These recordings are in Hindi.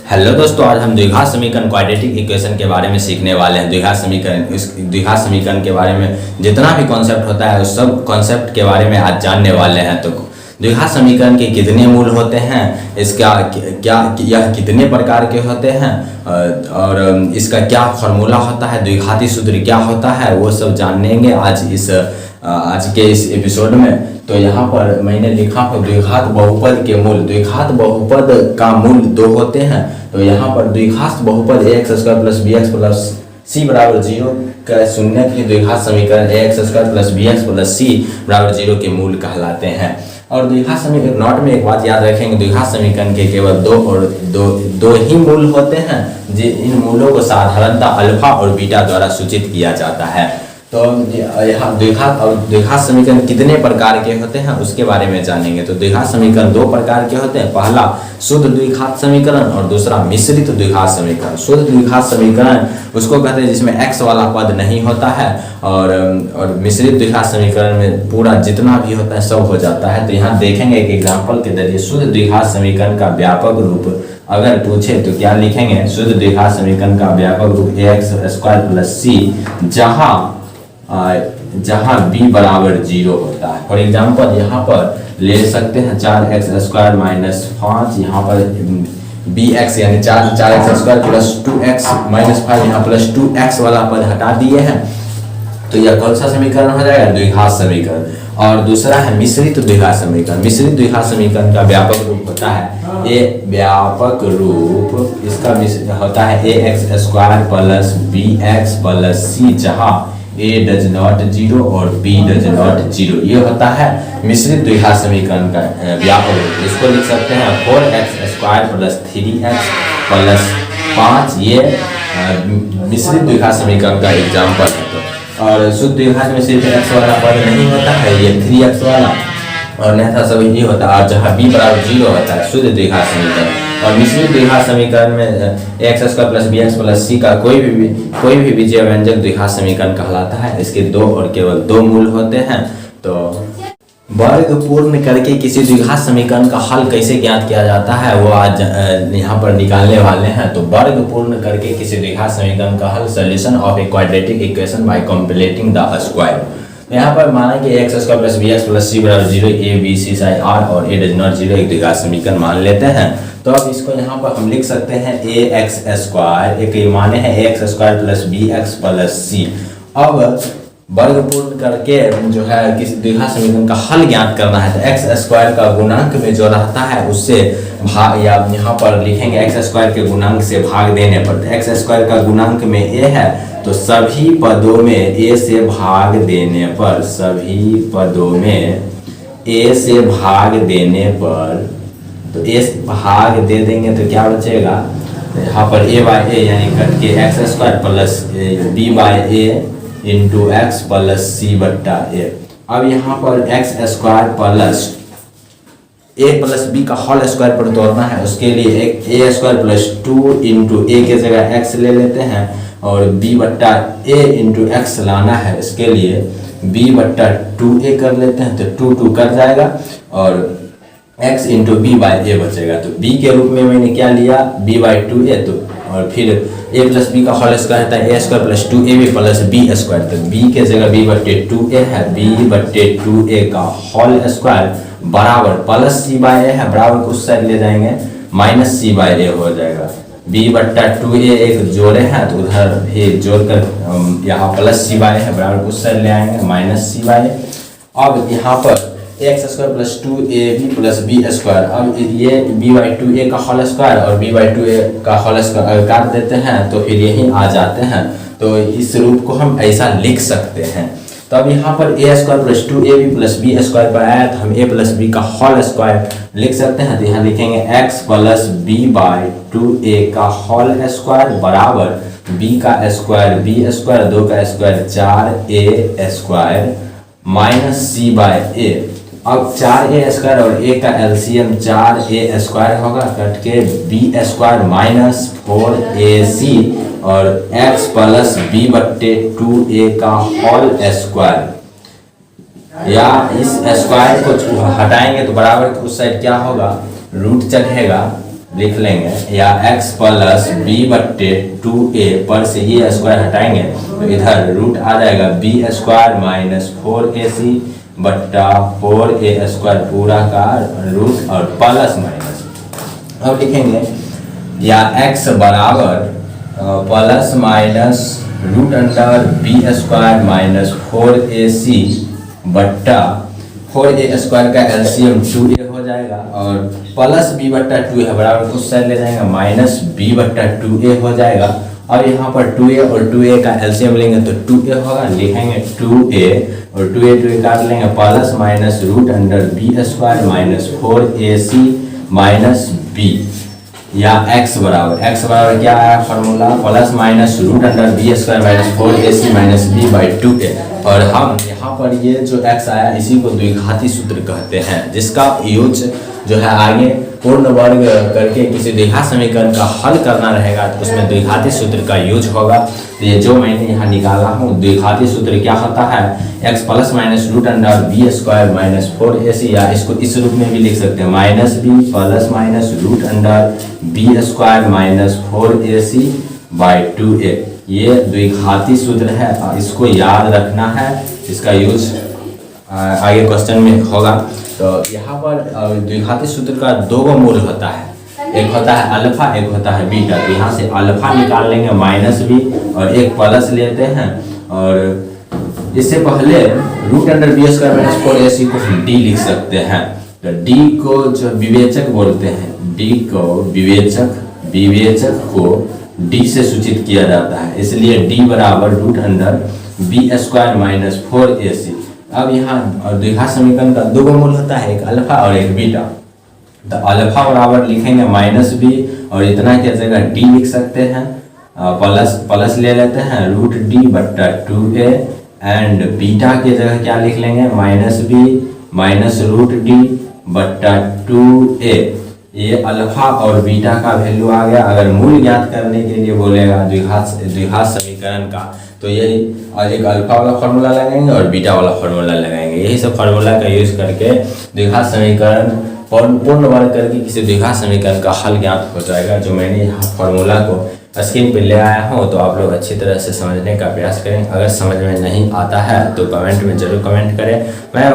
हेलो दोस्तों, आज हम द्विघात समीकरण क्वाड्रेटिक इक्वेशन के बारे में सीखने वाले हैं। द्विघात समीकरण के बारे में जितना भी कॉन्सेप्ट होता है उस सब कॉन्सेप्ट के बारे में आज जानने वाले हैं। तो द्विघात समीकरण के कितने मूल होते हैं, इसका क्या यह कितने प्रकार के होते हैं और इसका क्या फॉर्मूला होता है, द्विघाती सूत्र क्या होता है, वो सब जानेंगे आज के इस एपिसोड में। तो यहाँ पर मैंने लिखा है द्विघात बहुपद के मूल। द्विघात बहुपद का मूल दो होते हैं। तो यहाँ पर द्विघात बहुपद ax² + bx + c = 0 का शून्य की द्विघात समीकरण ax² + bx + c = 0 के मूल कहलाते हैं। और द्विघात समीकरण नोट में एक बात याद रखेंगे, द्विघात समीकरण के केवल दो ही मूल होते हैं। इन मूलों को साधारणतः अल्फा और बीटा द्वारा सूचित किया जाता है। तो यहाँ द्विघात समीकरण कितने प्रकार के होते हैं उसके बारे में जानेंगे। तो द्विघात समीकरण दो प्रकार के होते हैं, पहला शुद्ध द्विघात समीकरण और दूसरा मिश्रित द्विघात समीकरण। शुद्ध द्विघात समीकरण उसको कहते हैं जिसमें x वाला पद नहीं होता है, और मिश्रित द्विघात समीकरण में पूरा जितना भी होता है सब हो जाता है। तो यहाँ देखेंगे एक एग्जाम्पल के जरिए शुद्ध द्विघात समीकरण का व्यापक रूप अगर पूछे तो क्या लिखेंगे। शुद्ध द्विघात समीकरण का व्यापक रूप ax² + c जहाँ b = 0 होता है। फॉर एग्जाम्पल यहाँ पर ले सकते हैं 4x² - 5, यहाँ पर bx यानी 4x² + 2x - 5, यहाँ +2x वाला पद हटा दिए हैं। तो यह कौन सा समीकरण हो जाएगा, द्विघात समीकरण। और दूसरा है मिश्रित द्विघात समीकरण। मिश्रित द्विघात समीकरण का व्यापक रूप होता है व्यापक रूप इसका होता है ax² + bx + c, जहाँ a ≠ 0 और b ≠ 0। ये होता है मिश्रित द्विघात समीकरण का व्यापक रूप। इसको लिख सकते हैं 4x² + 3x + 5। ये मिश्रित द्विघात समीकरण का एग्जाम्पल है। और शुद्ध द्विघात में सिर्फ x वाला पद नहीं होता है, ये 3x वाला और नहीं था सब ये होता है, और जहाँ b = 0 होता है शुद्ध द्विघात समीकरण। और मिश्रित द्विघात समीकरण में ax² + bx + c का कोई भी बीजीय व्यंजक द्विघात समीकरण कहलाता है। इसके दो और केवल दो मूल होते हैं। तो वर्ग पूर्ण करके किसी द्विघात समीकरण का हल कैसे ज्ञात किया जाता है वो आज यहाँ पर निकालने वाले हैं। तो वर्ग पूर्ण करके किसी द्विघात समीकरण का हल, solution of a quadratic equation by completing the square. यहाँ पर माना कि ax² + bx + c = 0, a b c psi r और a ≠ 0 एक द्विघात समीकरण मान लेते हैं। तो अब इसको यहाँ पर हम लिख सकते हैं ax², एक माने हैं ax² + bx + c। अब वर्ग पूर्ण करके जो है किसी द्विघात समीकरण का हल ज्ञात करना है। तो x² का गुणांक में जो रहता है उससे भाग, या यहाँ पर लिखेंगे x² के गुणांक से भाग देने पर। तो x² का गुणांक में a है, तो सभी पदों में a से भाग देने पर, सभी पदों में a से भाग देने पर, तो a से भाग दे देंगे तो क्या बचेगा, यहाँ पर a/a यानी कट के x² + b/a × x + c/a। अब यहाँ पर x² + a + b का होल स्क्वायर पर तोड़ना है। उसके लिए एक a² + 2 × a के जगह x ले लेते हैं और b/a × x लाना है। इसके लिए b/2a कर लेते हैं, तो 2 कट जाएगा और x × b/a बचेगा। तो b के रूप में मैंने क्या लिया, b/2a। तो और फिर a + b का होल स्क्वायर होता है a² + 2ab + b²। तो b के जगह b/2a है, b/2a का होल स्क्वायर बराबर +c/a है, बराबर को उस साइड ले जाएंगे -c/a हो जाएगा। b/2a एक जोड़े हैं तो उधर भी जोड़कर यहाँ +c/a है, बराबर को उस साइड ले आएंगे -c/a। अब यहाँ पर x² + 2ab + b²। अब ये b/2a का होल स्क्वायर और b/2a का होल स्क्वायर काट देते हैं तो फिर यही आ जाते हैं। तो इस रूप को हम ऐसा लिख सकते हैं। तो अब यहाँ पर a² + 2ab + b² पर आया तो हम a + b का होल स्क्वायर लिख सकते हैं। तो यहाँ लिखेंगे x + b/2a का होल स्क्वायर बराबर b का स्क्वायर b², 2 का स्क्वायर 4a² -c/a। अब 4a² और a का एलसीएम 4a² होगा, कट के b² - 4ac और x + b/2a का होल स्क्वायर, या इस स्क्वायर को हटाएंगे तो बराबर उस साइड क्या होगा, रूट चढ़ेगा लिख लेंगे, या x प्लस बी बट्टे 2a पर से ये स्क्वायर हटाएंगे तो इधर रूट आ जाएगा बी स्क्वायर माइनस 4ac बट्टा 4a स्क्वायर पूरा का रूट और प्लस माइनस। अब लिखेंगे या x बराबर plus minus root under b square minus 4ac बट्टा 4a स्क्वायर का एलसीएम 2a हो जाएगा और प्लस b बट्टा 2 है बराबर कुछ साइड ले जाएगा माइनस b बट्टा 2a हो जाएगा। और यहाँ पर 2a और 2a का एलसीएम लेंगे तो 2a होगा, लिखेंगे 2a और 2a काट लेंगे plus minus root under b square minus 4ac माइनस b या x बराबर क्या आया formula, plus minus root under b square minus 4ac माइनस b बाई 2a। और हम यहाँ पर ये जो x आया इसी को द्विघाती सूत्र कहते हैं, जिसका यूज जो है आगे पूर्ण वर्ग करके किसी द्विघात समीकरण का हल करना रहेगा तो उसमें द्विघाती सूत्र का यूज होगा। तो ये जो मैंने यहाँ निकाला हूँ द्विघाती सूत्र क्या होता है, x plus minus root under b square minus 4ac, या इसको इस रूप में भी लिख सकते हैं minus b plus minus root under b square minus 4ac by 2a। ये द्विघाती सूत्र है, इसको याद रखना है, इसका यूज आगे क्वेश्चन में होगा। तो यहाँ पर द्विघाती सूत्र का दो मूल होता है, एक होता है अल्फा एक होता है बीटा। तो यहाँ से अल्फा निकाल लेंगे माइनस b और एक प्लस लेते हैं और इससे पहले root under b square minus 4ac को हम d लिख सकते हैं। तो d को जो विवेचक बोलते हैं, d को विवेचक को d से सूचित किया जाता है, इसलिए d बराबर root under b square minus 4ac। अब यहाँ द्विघात समीकरण का दो मूल होता है, एक अल्फा और एक बीटा। तो अल्फा बराबर लिखेंगे माइनस b और इतना की जगह d लिख सकते हैं, प्लस ले लेते हैं रूट d बट्टा 2a एंड बीटा की जगह क्या लिख लेंगे minus b minus root d बट्टा 2a। ये अल्फा और बीटा का वैल्यू आ गया। अगर मूल ज्ञात करने के लिए बोलेगा द्विघात समीकरण का तो यही एक अल्फा वाला फार्मूला लगाएंगे और बीटा वाला फार्मूला लगाएंगे। यही सब फार्मूला का यूज करके द्विघात समीकरण पूर्ण वर्ग करके किसी द्विघात समीकरण का हल ज्ञात हो जाएगा। जो मैंने यहाँ फार्मूला को स्क्रीन पे ले आया हूँ तो आप लोग अच्छी तरह से समझने का प्रयास करें। अगर समझ में नहीं आता है तो कमेंट में जरूर कमेंट करें, मैं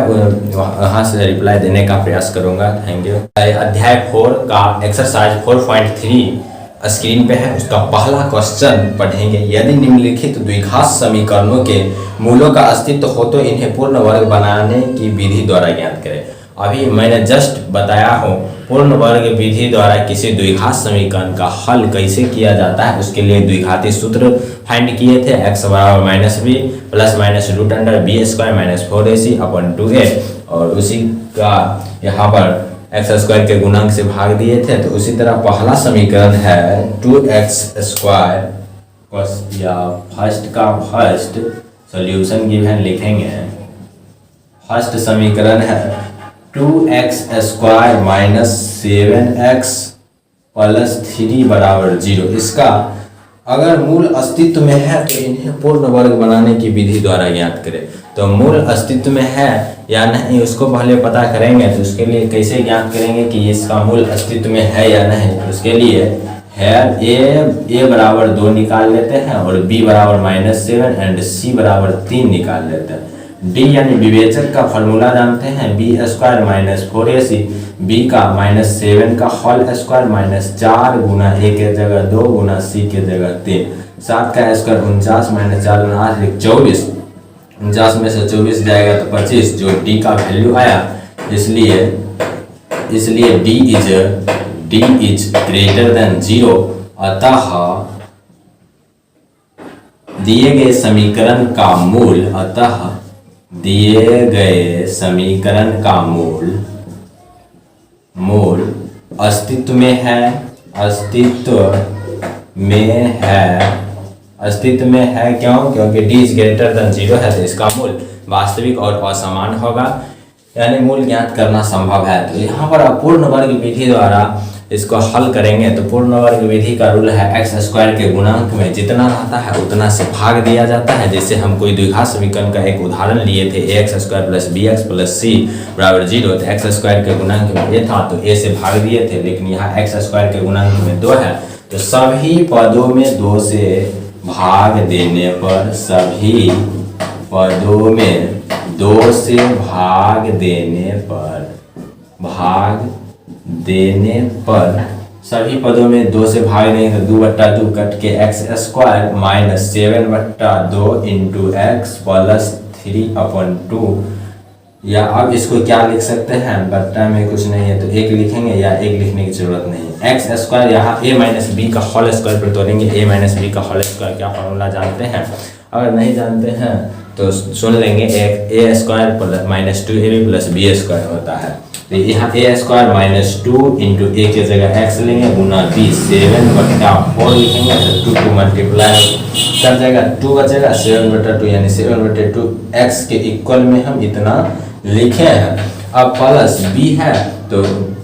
वहाँ से रिप्लाई देने का प्रयास करूँगा। Thank you. अध्याय 4 का एक्सरसाइज 4.3 स्क्रीन पे है, उसका पहला क्वेश्चन पढ़ेंगे। यदि निम्नलिखित द्विघात समीकरणों के मूलों का अस्तित्व हो तो इन्हें पूर्ण वर्ग बनाने की विधि द्वारा ज्ञात करें। अभी मैंने जस्ट बताया हूँ पूर्ण वर्ग विधि द्वारा किसी द्विघात समीकरण का हल कैसे किया जाता है, उसके लिए द्विघाती सूत्र फाइंड किए थे। x बराबर minus b plus minus root under b square minus 4ac अपन 2a और उसी का यहाँ पर x स्क्वायर के गुणांक से भाग दिए थे। तो उसी तरह पहला समीकरण है 2x स्क्वायर या फर्स्ट का फर्स्ट सॉल्यूशन गिवन लिखेंगे। फर्स्ट समीकरण है 2x square minus 7x plus 3 बराबर 0। इसका अगर मूल अस्तित्व में है तो इन्हें पूर्ण वर्ग बनाने की विधि द्वारा ज्ञात करें। तो मूल अस्तित्व में है या नहीं उसको पहले पता करेंगे। तो उसके लिए कैसे ज्ञात करेंगे कि इसका मूल अस्तित्व में है या नहीं, तो उसके लिए है a बराबर 2 निकाल लेते हैं और b बराबर -7 एंड c बराबर 3 निकाल लेते हैं। d यानी विवेचक का फॉर्मूला जानते हैं, b square minus 4ac, b का -7 का होल स्क्वायर माइनस 4 गुना a के जगह 2 गुना c के जगह 3, 7 का स्क्वायर 49 माइनस 4 गुना 8 24, 49 में से 24 जाएगा तो 25, जो d का वैल्यू आया। इसलिए d इज ग्रेटर देन 0। अतः दिए गए समीकरण का मूल अस्तित्व में है क्यों? क्योंकि d इज ग्रेटर देन 0 है तो इसका मूल वास्तविक और असमान होगा, यानी मूल ज्ञात करना संभव है। तो यहाँ पर अपूर्ण वर्ग विधि द्वारा इसको हल करेंगे तो पूर्ण वर्ग विधि का रूल है एक्स स्क्वायर के गुणांक में जितना रहता है उतना से भाग दिया जाता है। जैसे हम कोई द्विघात समीकरण का एक उदाहरण लिए थे A x square plus B x plus C बराबर 0, तो एक्स स्क्वायर के गुणांक में ए था तो ए से भाग दिए थे, लेकिन यहाँ एक्स स्क्वायर के गुणांक में 2 है तो सभी पदों में 2 से भाग देने पर, सभी पदों में 2 से भाग देने पर सभी पदों में 2 से भाग देंगे तो 2/2 कट के x square minus 7/2 into x plus 3/2, या अब इसको क्या लिख सकते हैं, बट्टा में कुछ नहीं है तो 1 लिखेंगे या 1 लिखने की जरूरत नहीं है। एक्स स्क्वायर यहाँ a माइनस बी का होल स्क्वायर पर तोड़ेंगे, a माइनस बी का होल स्क्वायर क्या फॉर्मूला जानते हैं, अगर नहीं जानते हैं तो सुन लेंगे, a square plus minus 2ab plus B square होता है। तो यहाँ a square minus 2 into a की जगह x लेंगे गुना b 7/4 लिखेंगे तो 2 2 मल्टीप्लाई कर जाएगा, 2 बचेगा 7/2 यानी 7/2 x के इक्वल में हम इतना लिखे हैं। अब प्लस b है तो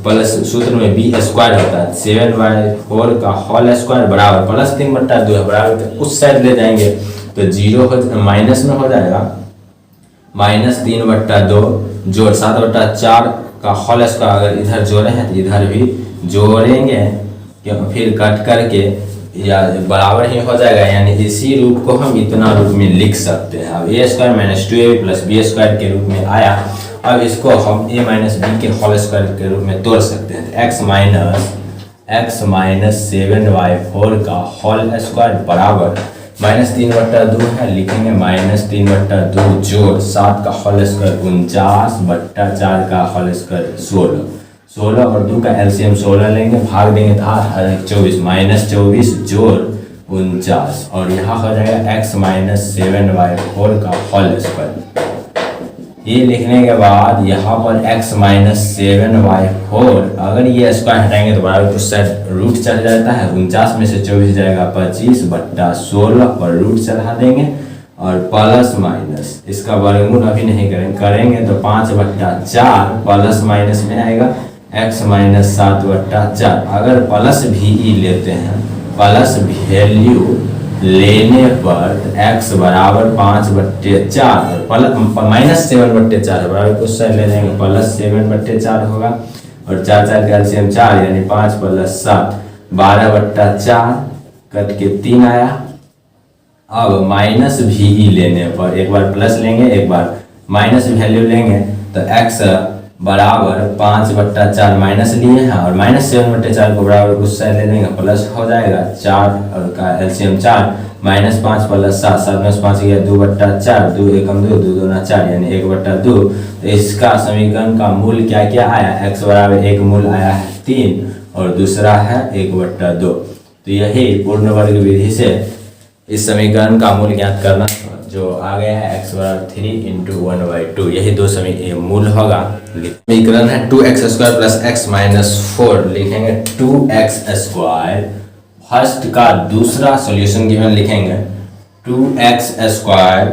प्लस सूत्र में b स्क्वायर होता है, 7/4 का होल स्क्वायर बराबर प्लस 3/2 है बराबर, तो उस साइड ले जाएंगे तो 0 हो माइनस में हो जाएगा, माइनस 3/2 जोड़ 7/4 का होल स्क्वायर, अगर इधर जोड़े हैं तो इधर भी जोड़ेंगे, फिर कट करके या बराबर ही हो जाएगा, यानी इसी रूप को हम इतना रूप में लिख सकते हैं। अब a square minus 2ab plus B square के रूप में आया, अब इसको हम a माइनस बी के होल स्क्वायर के रूप में तोड़ सकते हैं, तो x माइनस 7/4 का होल स्क्वायर बराबर माइनस 3/2 है, लिखेंगे माइनस 3/2 जोड़ 7 का होल स्क्वायर 49/4 का होल स्क्वायर 16 और 2 का एलसीएम 16 लेंगे, भाग देंगे तो 8 24 माइनस 24 जोड़ 49 और यहाँ हो जाएगा x माइनस 7/4 का होल स्क्वायर। ये लिखने के बाद यहाँ पर x माइनस 7/4, अगर ये स्क्वायर हटाएंगे तो बराबर उस साइड रूट चढ़ जाता है, 49 में से 24 जाएगा 25/16 पर रूट चढ़ा देंगे और प्लस माइनस इसका वर्गमूल अभी नहीं करेंगे तो 5/4 प्लस माइनस में आएगा x माइनस 7/4। अगर प्लस भी लेते हैं, प्लस वैल्यू लेने पर x बराबर 5/4 और माइनस 7/4 बराबर उस साइड ले जाएंगे प्लस 7/4 होगा और 4 का एलसीएम 4 यानी 5 प्लस 7 12/4 कट के 3 आया। अब माइनस भी लेने पर एक बार प्लस लेंगे एक बार माइनस वैल्यू लेंगे तो x बराबर 5/4 माइनस लिए हैं और माइनस 7/4 को बराबर उस साइड ले देंगे प्लस हो जाएगा 4 और का एलसीएम 4 माइनस 5 प्लस 7 7 में 5 गया 2/4 2 एकम 2 2 2 4 यानी 1/2। तो इसका समीकरण का मूल क्या क्या आया, x बराबर एक मूल आया है 3 और दूसरा है 1/2। तो यही पूर्ण वर्ग विधि से इस समीकरण का मूल ज्ञात करना जो आ गया है x बराबर 3 इंटू 1/2, यही दो मूल होगा। समीकरण है 2x square plus x minus 4, लिखेंगे 2x स्क्वायर, फर्स्ट का दूसरा सॉल्यूशन गिवन लिखेंगे 2x square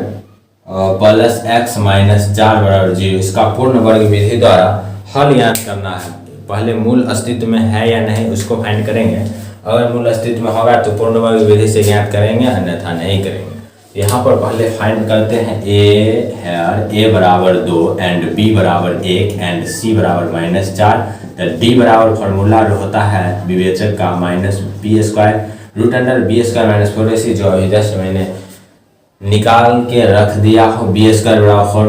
plus x minus 4 बराबर 0। इसका पूर्ण वर्ग विधि द्वारा हल ज्ञात करना है, पहले मूल अस्तित्व में है या नहीं उसको फाइंड करेंगे, अगर मूल अस्तित्व में होगा तो पूर्ण वर्ग विधि से ज्ञात करेंगे अन्यथा नहीं करेंगे। यहाँ पर पहले फाइंड करते हैं a बराबर 2 एंड b बराबर 1 एंड c बराबर -4। d बराबर फार्मूला होता है विवेचक का minus b square root under b square minus 4ac, जो अभी जस्ट मैंने निकाल के रख दिया हो। बी स्क्वायर बराबर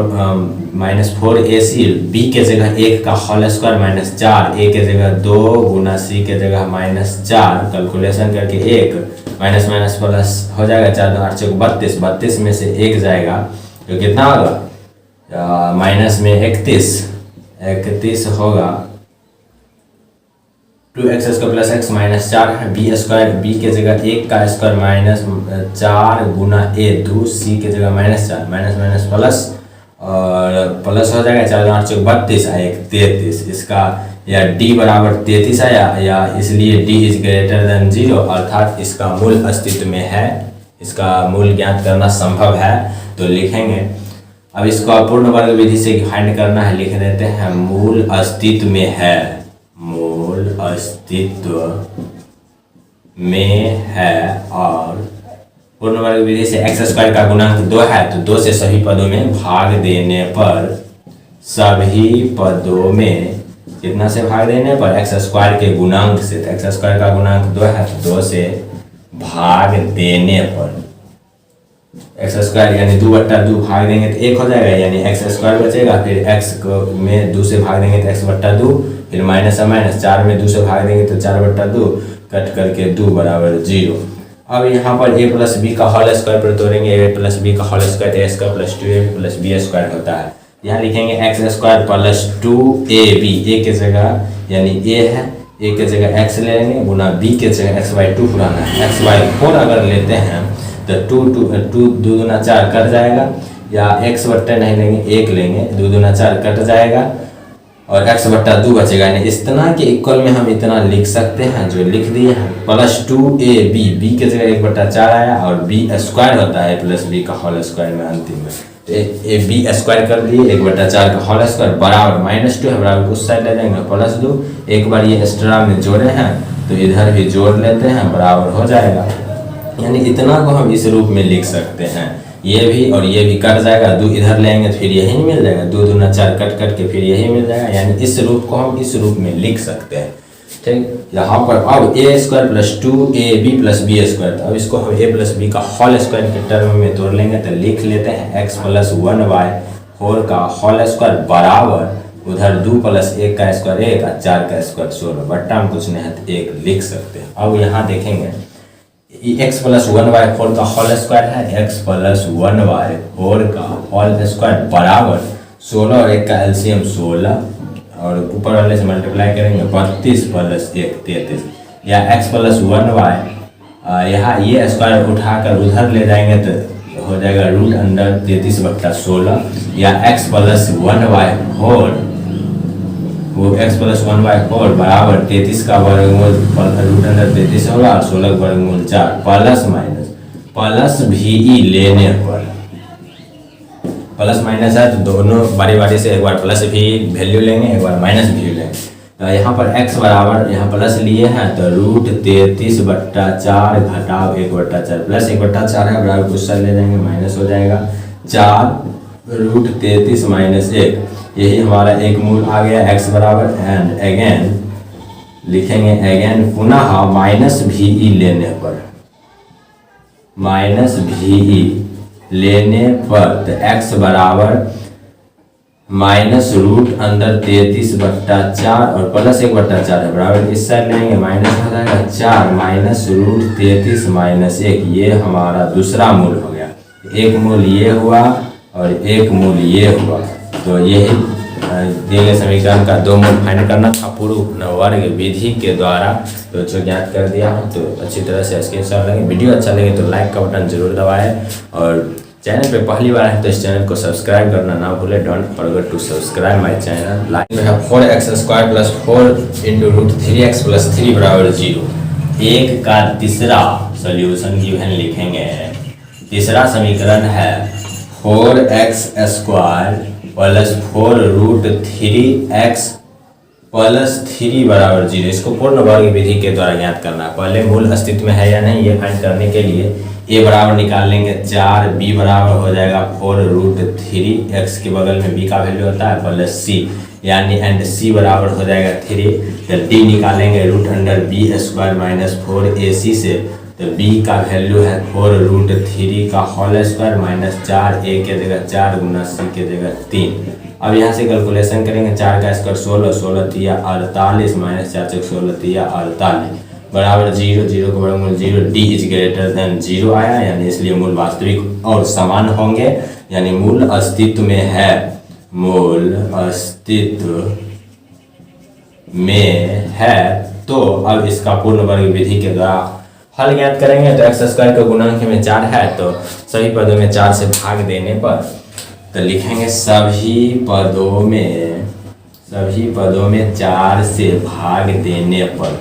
-4ac, b के जगह 1 का होल स्क्वायर -4, a के जगह 2 गुना c के जगह -4, कैलकुलेशन करके 1 माइनस माइनस प्लस हो जाएगा 4 2 8 32, 32 में से 1 जाएगा तो कितना होगा माइनस में 31 होगा। 2x square plus x minus 4 है, बी स्क्वायर बी के जगह 1 का स्क्वायर -4 गुना a 2 c के जगह -4 माइनस माइनस प्लस और प्लस हो जाएगा 4 2 8 32 आए 33, इसका या d बराबर 33 आया या इसलिए d इज ग्रेटर देन 0 अर्थात इसका मूल अस्तित्व में है, इसका मूल ज्ञात करना संभव है। तो लिखेंगे अब इसको पूर्ण वर्ग विधि से फाइंड करना है, लिख देते हैं मूल अस्तित्व में है, मूल अस्तित्व में है और पूर्ण वर्ग विधि से एक्स स्क्वायर का गुणांक 2 है तो 2 से सभी पदों में भाग देने पर सभी पदों में कितना से भाग देने पर एक्स स्क्वायर के गुणांक से, तो एक्स स्क्वायर का गुणांक 2 है तो 2 से भाग देने पर एक्स स्क्वायर यानी 2/2 भाग देंगे तो 1 हो जाएगा, यानी एक्स स्क्वायर बचेगा। फिर एक्स को में 2 से भाग देंगे तो x/2, फिर माइनस है माइनस, 4 में 2 से भाग देंगे तो 4/2 कट करके 2 बराबर 0। अब यहाँ पर a प्लस बी का होल स्क्वायर पर तोड़ेंगे, a प्लस बी का whole square a square plus 2ab plus b square होता है। यहाँ लिखेंगे x square plus 2ab, a के जगह यानी a है, a के जगह x ले लेंगे गुना b के जगह x/2 पुराना है, x/4 अगर लेते हैं तो 2 दूना 4 कट जाएगा, या x/2 नहीं लेंगे 1 लेंगे, 2 दूना 4 कट जाएगा और x/2 बचेगा। यानी इस तरह के इक्वल में हम इतना लिख सकते हैं जो लिख दिए हैं, प्लस 2ab, b के जगह 1/4 आया और b स्क्वायर होता है प्लस b का होल स्क्वायर में अंतिम में, तो ए बी स्क्वायर कर दिए 1/4 का होल स्क्वायर बराबर -2 है, बराबर उस साइड ले जाएंगे +2, एक बार ये एक्स्ट्रा में जोड़े हैं तो इधर भी जोड़ लेते हैं बराबर हो जाएगा। यानी इतना को हम इस रूप में लिख सकते हैं, ये भी और ये भी कट जाएगा, 2 इधर लेंगे तो फिर यही मिल जाएगा, 2 दूना 4 कट कट के फिर यही मिल जाएगा। यानी इस रूप को हम इस रूप में लिख सकते हैं। ठीक, यहाँ पर अब a square plus 2ab plus b square, तो अब इसको हम a प्लस बी का होल स्क्वायर के टर्म में तोड़ लेंगे तो लिख लेते हैं x प्लस 1y का होल स्क्वायर बराबर उधर 2 प्लस 1 का स्क्वायर 1 और 4 का स्क्वायर 16, बट्टा में कुछ नहीं है तो 1 लिख सकते हैं। अब यहाँ देखेंगे x प्लस 1y का होल स्क्वायर है, x प्लस 1y का होल स्क्वायर बराबर 16 और 1 का एलसीएम 16 और ऊपर वाले से मल्टीप्लाई करेंगे 32 प्लस 1 33, या x प्लस 1y यहाँ ये स्क्वायर उठाकर उधर ले जाएंगे तो हो जाएगा √33/16, या x प्लस 1y वो x प्लस 1y बराबर 33 का वर्गमूल √33 होगा और 16 का वर्गमूल 4 प्लस माइनस प्लस भी लेने पर प्लस माइनस है तो दोनों बारी बारी से एक बार प्लस भी वैल्यू लेंगे एक बार माइनस भी लेंगे। तो यहाँ पर x बराबर यहाँ प्लस लिए हैं तो √33/4 घटाव 1/4 प्लस 1/4 है बराबर कुछ ले जाएंगे माइनस हो जाएगा 4 √33 माइनस 1, यही हमारा एक मूल आ गया x बराबर। एंड अगेन लिखेंगे अगेन पुनः माइनस भी लेने पर तो x बराबर -√33/4 और प्लस 1/4 है बराबर इस साइड लेंगे माइनस हो जाएगा 4 माइनस √33 माइनस 1, ये हमारा दूसरा मूल हो गया। एक मूल ये हुआ और एक मूल ये हुआ, तो यही दिए गए समीकरण का 2 मूल फाइंड करना था पूर्ण वर्ग विधि के द्वारा। तो जो ज्ञात कर दिया है तो अच्छी तरह से स्क्रीनशॉट लेंगे। वीडियो अच्छा लगे तो लाइक का बटन जरूर दबाएं और चैनल पे पहली बार है तो इस चैनल को सब्सक्राइब करना ना भूलें। Don't forget to subscribe my channel. Line में है 4x² plus 4 into √3x plus 3 बराबर 0। एक का तीसरा सोल्यूशन गिवन लिखेंगे। तीसरा समीकरण है 4x² प्लस 4√3x प्लस 3 बराबर 0। इसको पूर्ण वर्ग विधि के द्वारा ज्ञात करना है। पहले मूल अस्तित्व में है या नहीं ये फाइंड करने के लिए a बराबर निकाल लेंगे 4, b बराबर हो जाएगा 4√3x के बगल में b का वैल्यू होता है प्लस c, यानी एंड c बराबर हो जाएगा 3। जब d निकालेंगे √b² माइनस 4ac से, तो b का वैल्यू है 4√3 का होल स्क्वायर माइनस 4, a के जगह 4 गुना c के जगह 3। अब यहाँ से कैलकुलेशन करेंगे 4 का स्क्वायर 16, 16 तिया 48 माइनस 4 चौक 16 तिया 48 बराबर 0, 0 का वर्गमूल 0, d इज ग्रेटर देन 0 आया, यानी इसलिए मूल वास्तविक और समान होंगे, यानी मूल अस्तित्व में है, मूल अस्तित्व में है। तो अब इसका पूर्ण वर्ग विधि के द्वारा हल ज्ञात करेंगे। तो x² का गुणांक में 4 है तो सभी पदों में 4 से भाग देने पर तो लिखेंगे सभी पदों में 4 से भाग देने पर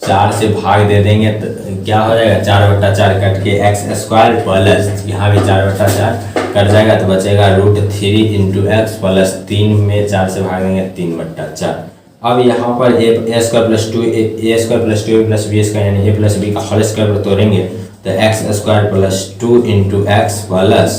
4 से भाग दे देंगे तो क्या हो जाएगा 4/4 कट के x² प्लस यहाँ भी 4/4 कट जाएगा तो बचेगा √3 × x प्लस 3 में 4 से भाग देंगे 3/4 अब यहाँ पर A square plus 2 A square plus 2 plus B square यानी ए प्लस बी का होल स्क्वायर पर तोड़ेंगे तो x square plus 2 into x plus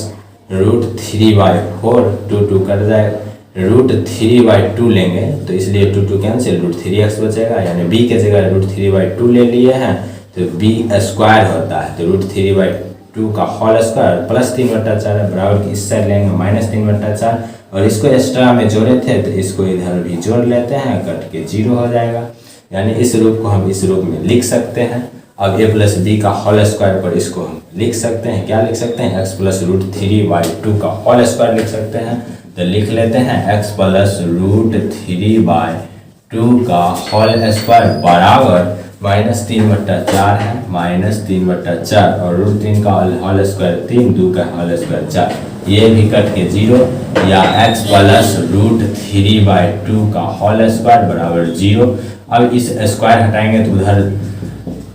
√3/4 2 cut जाएगा, √3/2 लेंगे तो इसलिए 2 कैंसिल, √3x बचेगा यानी b के जगह √3/2 ले लिए हैं तो b स्क्वायर होता है। तो √3/2 का होल स्क्वायर प्लस 3/4 है, बराबर की इस साइड लेंगे माइनस 3/4 और इसको एक्स्ट्रा में जोड़े थे तो इसको इधर भी जोड़ लेते हैं, कट के 0 हो जाएगा। यानी इस रूप को हम इस रूप में लिख सकते हैं। अब a प्लस बी का होल स्क्वायर पर इसको हम लिख सकते हैं, क्या लिख सकते हैं, x प्लस √3/2 का होल स्क्वायर लिख सकते हैं। तो लिख लेते हैं x प्लस √3/2 का होल स्क्वायर बराबर माइनस 3/4 है, माइनस 3/4 और √3 का होल स्क्वायर 3, 2 का होल स्क्वायर 4, ये भी कट के 0 या x प्लस √3/2 का होल स्क्वायर बराबर 0। अब इस स्क्वायर हटाएंगे तो उधर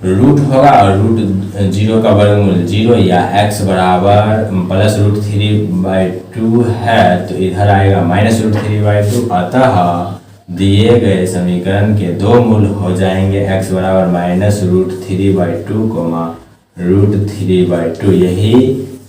रूट होगा और √0 का वर्गमूल 0 या x बराबर प्लस √3/2 है तो इधर आएगा माइनस √3/2। अतः दिए गए समीकरण के दो मूल हो जाएंगे, x बराबर माइनस √3/2 √3/2, यही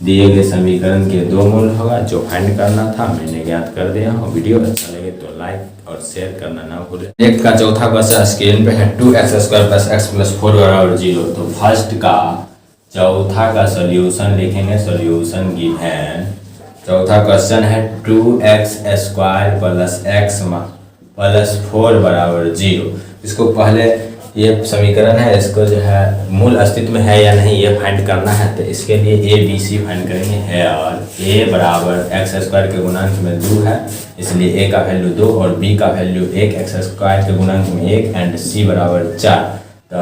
दिए गए समीकरण के दो मूल होगा जो फाइंड करना था मैंने ज्ञात कर दिया हूँ। वीडियो अच्छा लगे तो लाइक और शेयर करना ना भूलें। नेक्स्ट का चौथा क्वेश्चन स्क्रीन पे है 2x² प्लस x प्लस 4 बराबर 0। तो फर्स्ट का चौथा का सॉल्यूशन लिखेंगे, सॉल्यूशन गिवन। चौथा क्वेश्चन है 2x² प्लस x प्लस 4 बराबर 0। इसको पहले ये समीकरण है, इसको जो है मूल अस्तित्व में है या नहीं ये फाइंड करना है। तो इसके लिए a b c फाइंड करेंगे है और a बराबर x² के गुणांक में 2 है इसलिए a का वैल्यू 2 और b का वैल्यू 1, x² के गुणांक में 1 एंड c बराबर 4। तो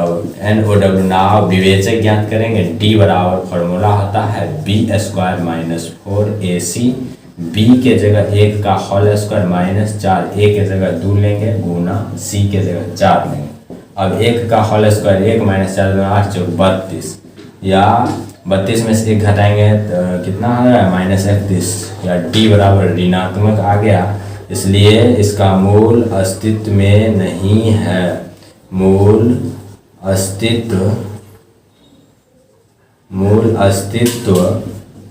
NOW नाव विवेचक ज्ञात करेंगे। d बराबर फॉर्मूला होता है b² माइनस 4ac, b के जगह 1 का होल स्क्वायर माइनस 4, a के जगह 2 लेंगे गुना c के जगह 4 लेंगे। अब 1 का होल स्क्वायर 1 माइनस 4 8 चौक 32 या 32 में से 1 घटाएंगे तो कितना आ रहा है माइनस 31 या d बराबर ऋणात्मक आ गया इसलिए इसका मूल अस्तित्व में नहीं है, मूल अस्तित्व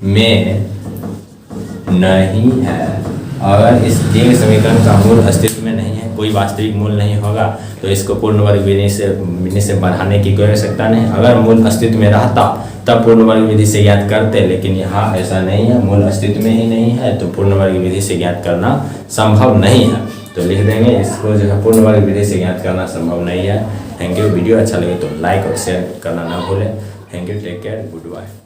में नहीं है। अगर इस दिए गए समीकरण का मूल अस्तित्व में नहीं है, कोई वास्तविक मूल नहीं होगा तो इसको पूर्ण वर्ग विधि से बढ़ाने की कोई आवश्यकता नहीं। अगर मूल अस्तित्व में रहता तब पूर्ण वर्ग विधि से ज्ञात करते, लेकिन यहाँ ऐसा नहीं है, मूल अस्तित्व में ही नहीं है तो पूर्ण वर्ग विधि से ज्ञात करना संभव नहीं है। तो लिख देंगे इसको जो है पूर्ण वर्ग विधि से ज्ञात करना संभव नहीं है। Thank you. वीडियो अच्छा लगे तो लाइक और शेयर करना ना भूलें। Thank you, take care, good bye.